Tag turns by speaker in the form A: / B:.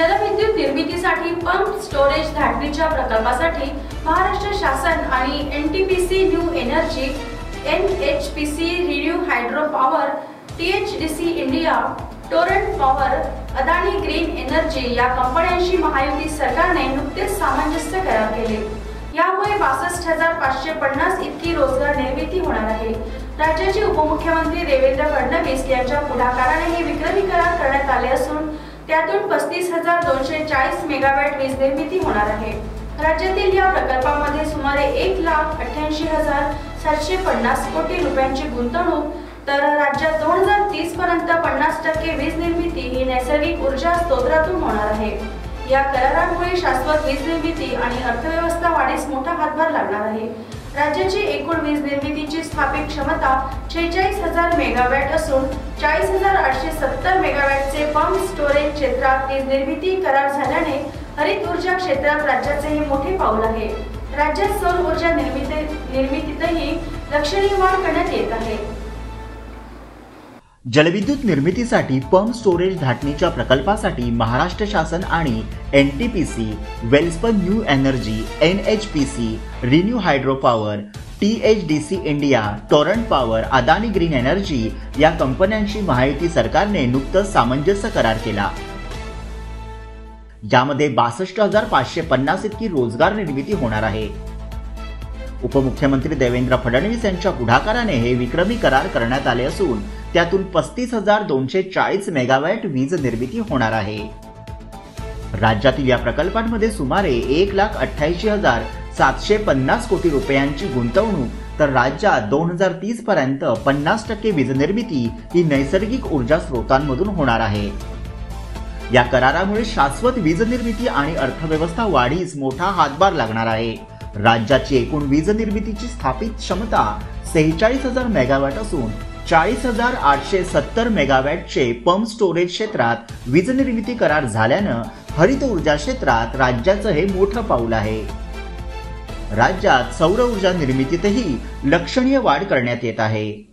A: जलविद्युत निर्मितीसाठी pump storage धाटणीच्या प्रकल्पासाठी महाराष्ट्र शासन आणि NTPC new energy, NHPC renew hydro power, THDC India, Torrent power, Adani green energy या कंपन्यांशी महायुती सरकारने नुकतेच सामंजस्य करार केले। यामुळे 62,550 इतकी रोजगार निर्मिती होणार आहे। राज्याचे उपमुख्यमंत्री देवेंद्र फडणवीस यांच्या पुढाकाराने हे विक्रमी करार करण्यात आले असून त्यातून 35,240 मेगावॅट वीज निर्मिती होणार आहे। राज्यातील या प्रकल्पामध्ये सुमारे 1,88,750 कोटी रुपयांची गुंतवणूक, तर राज्यात 2030 पर्यंत 50% वीज निर्मिती ही नैसर्गिक ऊर्जा स्त्रोतातून होणार आहे। या करारामुळे शाश्वत वीज निर्मिती आणि अर्थव्यवस्था वाढीस मोठा हातभार लागणार आहे। राज्याची एकूण वीज निर्मितीची स्थापित क्षमता 46,000 मेगावॅट असून 40,870 मेगावॅटचे पंप स्टोरेज क्षेत्रात वीज निर्मिती करार झाल्याने हरित ऊर्जा क्षेत्रात राज्याचे हे मोठे पाऊल आहे। राज्यात सौर ऊर्जा निर्मितीतही लक्षणीय वाढ करण्यात येत आहे।
B: जलविद्युत निर्मितीसाठी पंप स्टोरेज धाटणीच्या प्रकल्पासाठी महाराष्ट्र शासन आणि NTPC, Welspun new energy, NHPC, renew hydro power, THDC India, Torrent power, Adani green energy या कंपन्यांशी महायुती सरकारने नुकतंच सामंजस्य करार केला। यामध्ये 62,550 इतकी रोजगार निर्मिती होणार आहे। उपमुख्यमंत्री देवेंद्र फडणवीस यांच्या पुढाकाराने हे विक्रमी करार करण्यात आले असून त्यातून 35,240 मेगावॅट वीज निर्मिती होणार आहे। राज्यातील या प्रकल्पांमध्ये सुमारे 1,88,750 कोटी रुपयांची गुंतवणूक, तर राज्यात 2030 पर्यंत 50% वीज निर्मिती ही नैसर्गिक ऊर्जा स्त्रोतांमधून होणार आहे। या करारामुळे शाश्वत वीज निर्मिती आणि अर्थव्यवस्था वाढीस मोठा हातभार लागणार आहे। राज्याची एकूण वीज निर्मितीची स्थापित क्षमता 46,000 मेगावॅट असून 40,870 मेगावॅटचे पंप स्टोरेज क्षेत्रात वीज निर्मिती करार झाल्यानं हरित ऊर्जा क्षेत्रात राज्याचं हे मोठं पाऊल आहे। राज्यात सौर ऊर्जा निर्मितीतही लक्षणीय वाढ करण्यात येत आहे।